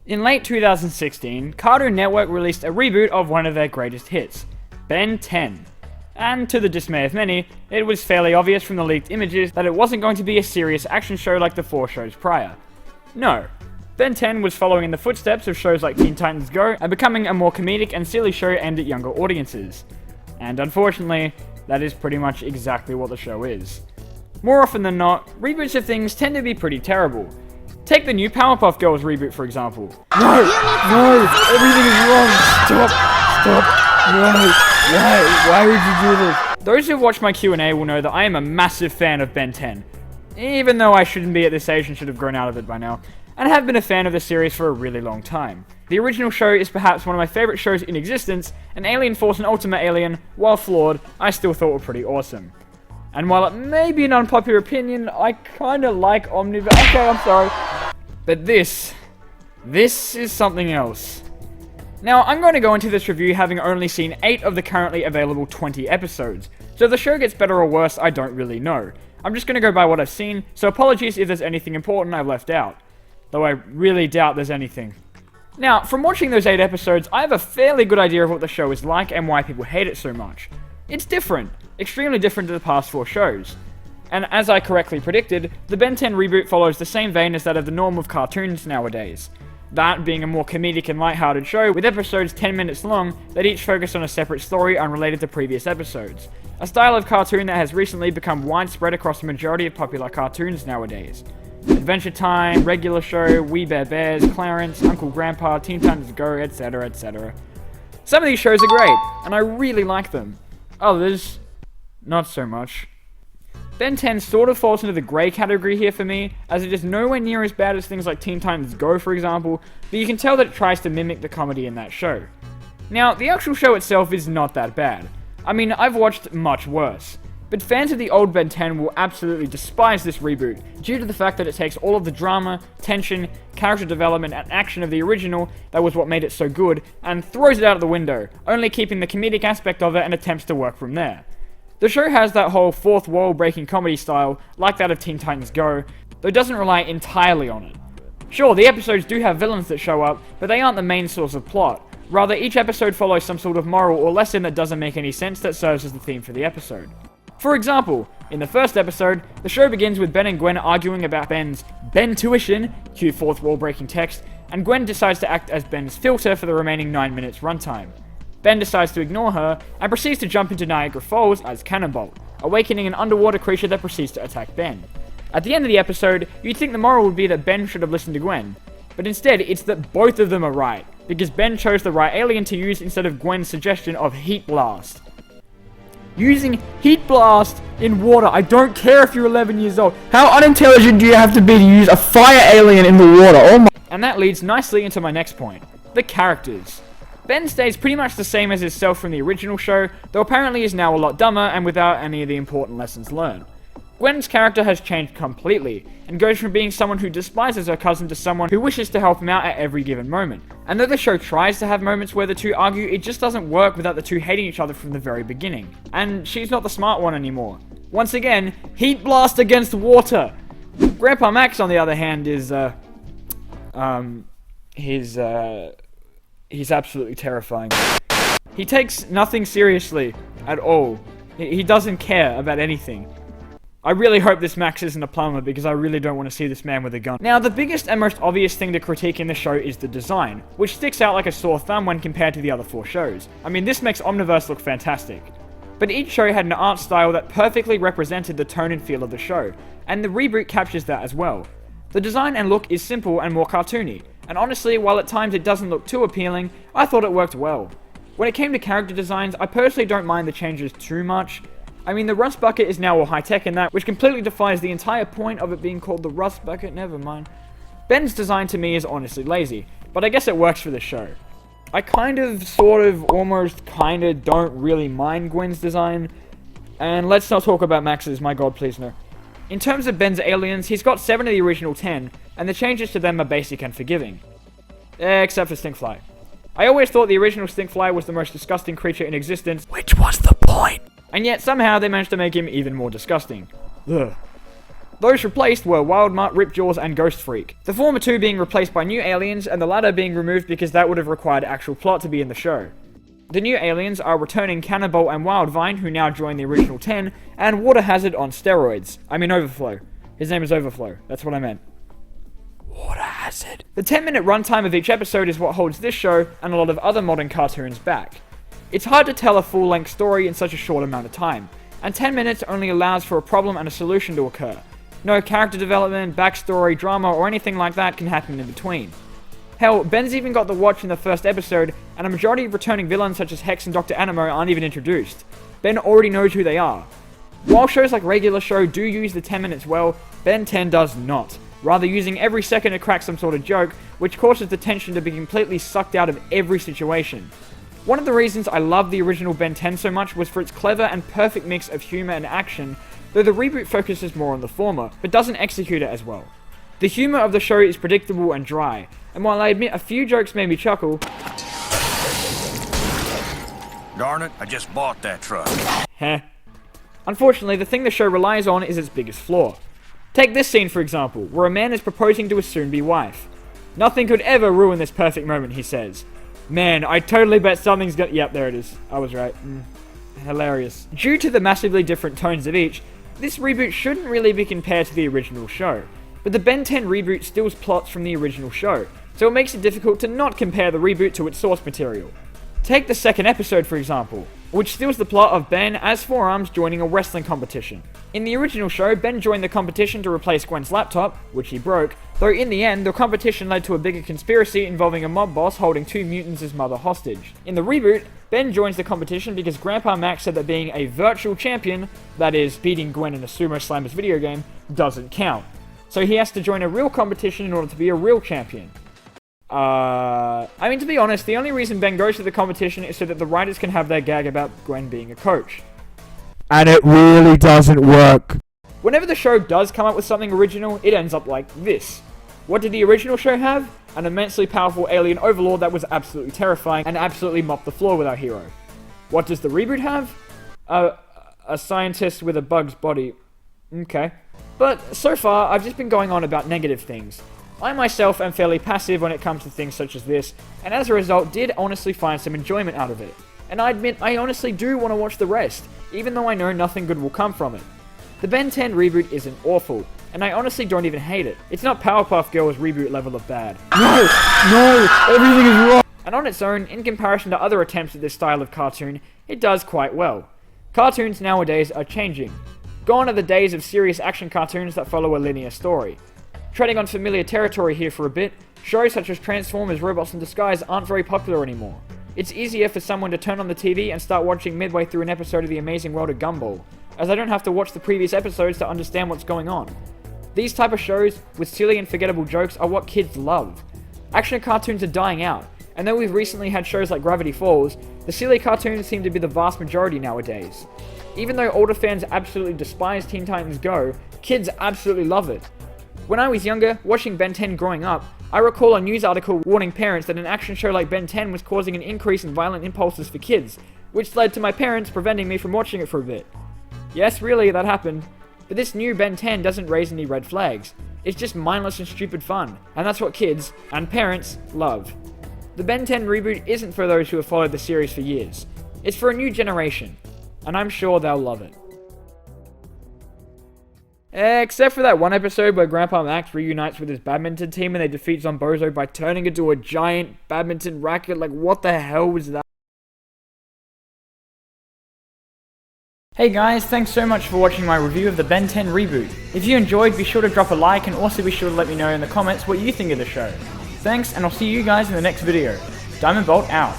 In late 2016, Cartoon Network released a reboot of one of their greatest hits, Ben 10. And to the dismay of many, it was fairly obvious from the leaked images that it wasn't going to be a serious action show like the 4 shows prior. No, Ben 10 was following in the footsteps of shows like Teen Titans Go and becoming a more comedic and silly show aimed at younger audiences. And unfortunately, that is pretty much exactly what the show is. More often than not, reboots of things tend to be pretty terrible. Take the new Powerpuff Girls reboot, for example. No! Everything is wrong! Stop! Why would you do this? Those who've watched my Q&A will know that I am a massive fan of Ben 10. Even though I shouldn't be at this age and should have grown out of it by now, and have been a fan of the series for a really long time. The original show is perhaps one of my favourite shows in existence, and Alien Force and Ultimate Alien, while flawed, I still thought were pretty awesome. And while it may be an unpopular opinion, I kinda like Omniverse. Okay, I'm sorry. But this is something else. Now, I'm going to go into this review having only seen 8 of the currently available 20 episodes, so if the show gets better or worse, I don't really know. I'm just going to go by what I've seen, so apologies if there's anything important I've left out. Though I really doubt there's anything. Now, from watching those 8 episodes, I have a fairly good idea of what the show is like and why people hate it so much. It's different. Extremely different to the past 4 shows. And as I correctly predicted, the Ben 10 reboot follows the same vein as that of the norm of cartoons nowadays. That being a more comedic and lighthearted show with episodes 10 minutes long that each focus on a separate story unrelated to previous episodes. A style of cartoon that has recently become widespread across the majority of popular cartoons nowadays. Adventure Time, Regular Show, We Bare Bears, Clarence, Uncle Grandpa, Teen Titans Go, etc, etc. Some of these shows are great, and I really like them. Others, not so much. Ben 10 sort of falls into the grey category here for me, as it is nowhere near as bad as things like Teen Titans Go, for example, but you can tell that it tries to mimic the comedy in that show. Now, the actual show itself is not that bad. I mean, I've watched much worse. But fans of the old Ben 10 will absolutely despise this reboot, due to the fact that it takes all of the drama, tension, character development, and action of the original, that was what made it so good, and throws it out of the window, only keeping the comedic aspect of it and attempts to work from there. The show has that whole fourth wall breaking comedy style, like that of Teen Titans Go, though it doesn't rely entirely on it. Sure, the episodes do have villains that show up, but they aren't the main source of plot. Rather, each episode follows some sort of moral or lesson that doesn't make any sense that serves as the theme for the episode. For example, in the first episode, the show begins with Ben and Gwen arguing about Ben's Ben-tuition, cue fourth wall breaking text, and Gwen decides to act as Ben's filter for the remaining 9 minutes runtime. Ben decides to ignore her, and proceeds to jump into Niagara Falls as Cannonbolt, awakening an underwater creature that proceeds to attack Ben. At the end of the episode, you'd think the moral would be that Ben should have listened to Gwen, but instead it's that both of them are right, because Ben chose the right alien to use instead of Gwen's suggestion of Heat Blast. Using Heat Blast in water, I don't care if you're 11 years old. How unintelligent do you have to be to use a fire alien in the water? Oh my... And that leads nicely into my next point, the characters. Ben stays pretty much the same as himself from the original show, though apparently is now a lot dumber and without any of the important lessons learned. Gwen's character has changed completely, and goes from being someone who despises her cousin to someone who wishes to help him out at every given moment. And though the show tries to have moments where the two argue, it just doesn't work without the two hating each other from the very beginning. And she's not the smart one anymore. Once again, Heat Blast against water! Grandpa Max, on the other hand, is, he's absolutely terrifying. He takes nothing seriously at all. He doesn't care about anything. I really hope this Max isn't a plumber, because I really don't want to see this man with a gun. Now, the biggest and most obvious thing to critique in the show is the design, which sticks out like a sore thumb when compared to the other 4 shows. I mean, this makes Omniverse look fantastic. But each show had an art style that perfectly represented the tone and feel of the show, and the reboot captures that as well. The design and look is simple and more cartoony, and honestly, while at times it doesn't look too appealing, I thought it worked well. When it came to character designs, I personally don't mind the changes too much. I mean, the Rust Bucket is now all high-tech in that, which completely defies the entire point of it being called the Rust Bucket, never mind. Ben's design to me is honestly lazy, but I guess it works for the show. I kind of, sort of, almost, kinda don't really mind Gwen's design, and let's not talk about Max's, my god, please no. In terms of Ben's aliens, he's got 7 of the original 10, and the changes to them are basic and forgiving. Except for Stinkfly. I always thought the original Stinkfly was the most disgusting creature in existence, which was the point! And yet, somehow, they managed to make him even more disgusting. Ugh. Those replaced were Wildmutt, Ripjaws, and Ghost Freak, the former two being replaced by new aliens, and the latter being removed because that would have required actual plot to be in the show. The new aliens are returning Cannonbolt and Wildvine, who now join the original 10, and Water Hazard on steroids. I mean Overflow. His name is Overflow, that's what I meant. Water Hazard. The 10-minute runtime of each episode is what holds this show, and a lot of other modern cartoons, back. It's hard to tell a full-length story in such a short amount of time, and 10 minutes only allows for a problem and a solution to occur. No character development, backstory, drama, or anything like that can happen in between. Hell, Ben's even got the watch in the first episode, and a majority of returning villains such as Hex and Dr. Animo aren't even introduced. Ben already knows who they are. While shows like Regular Show do use the 10 minutes well, Ben 10 does not, rather using every second to crack some sort of joke, which causes the tension to be completely sucked out of every situation. One of the reasons I love the original Ben 10 so much was for its clever and perfect mix of humor and action, though the reboot focuses more on the former, but doesn't execute it as well. The humor of the show is predictable and dry, and while I admit a few jokes made me chuckle... Darn it, I just bought that truck. Heh. Unfortunately, the thing the show relies on is its biggest flaw. Take this scene for example, where a man is proposing to his soon-be wife. Nothing could ever ruin this perfect moment, he says. Man, I totally bet something's gonna... Yep, there it is. I was right. Hilarious. Due to the massively different tones of each, this reboot shouldn't really be compared to the original show. But the Ben 10 reboot steals plots from the original show, so it makes it difficult to not compare the reboot to its source material. Take the second episode for example, which steals the plot of Ben as Forearms joining a wrestling competition. In the original show, Ben joined the competition to replace Gwen's laptop, which he broke, though in the end, the competition led to a bigger conspiracy involving a mob boss holding two mutants as mother hostage. In the reboot, Ben joins the competition because Grandpa Max said that being a virtual champion, that is, beating Gwen in a Sumo Slammers video game, doesn't count. So he has to join a real competition in order to be a real champion. I mean, to be honest, the only reason Ben goes to the competition is so that the writers can have their gag about Gwen being a coach. And it really doesn't work. Whenever the show does come up with something original, it ends up like this. What did the original show have? An immensely powerful alien overlord that was absolutely terrifying and absolutely mopped the floor with our hero. What does the reboot have? A scientist with a bug's body. Okay. But so far, I've just been going on about negative things. I myself am fairly passive when it comes to things such as this, and as a result did honestly find some enjoyment out of it. And I admit I honestly do want to watch the rest, even though I know nothing good will come from it. The Ben 10 reboot isn't awful, and I honestly don't even hate it. It's not Powerpuff Girls reboot level of bad. No, everything is wrong. And on its own, in comparison to other attempts at this style of cartoon, it does quite well. Cartoons nowadays are changing. Gone are the days of serious action cartoons that follow a linear story. Treading on familiar territory here for a bit, shows such as Transformers Robots in Disguise aren't very popular anymore. It's easier for someone to turn on the TV and start watching midway through an episode of The Amazing World of Gumball, as I don't have to watch the previous episodes to understand what's going on. These type of shows, with silly and forgettable jokes, are what kids love. Action cartoons are dying out, and though we've recently had shows like Gravity Falls, the silly cartoons seem to be the vast majority nowadays. Even though older fans absolutely despise Teen Titans Go, kids absolutely love it. When I was younger, watching Ben 10 growing up, I recall a news article warning parents that an action show like Ben 10 was causing an increase in violent impulses for kids, which led to my parents preventing me from watching it for a bit. Yes, really, that happened. But this new Ben 10 doesn't raise any red flags. It's just mindless and stupid fun, and that's what kids, and parents, love. The Ben 10 reboot isn't for those who have followed the series for years. It's for a new generation, and I'm sure they'll love it. Except for that one episode where Grandpa Max reunites with his badminton team and they defeat Zombozo by turning into a giant badminton racket. Like, what the hell was that? Hey guys, thanks so much for watching my review of the Ben 10 reboot. If you enjoyed, be sure to drop a like and also be sure to let me know in the comments what you think of the show. Thanks, and I'll see you guys in the next video. Diamondbolt out.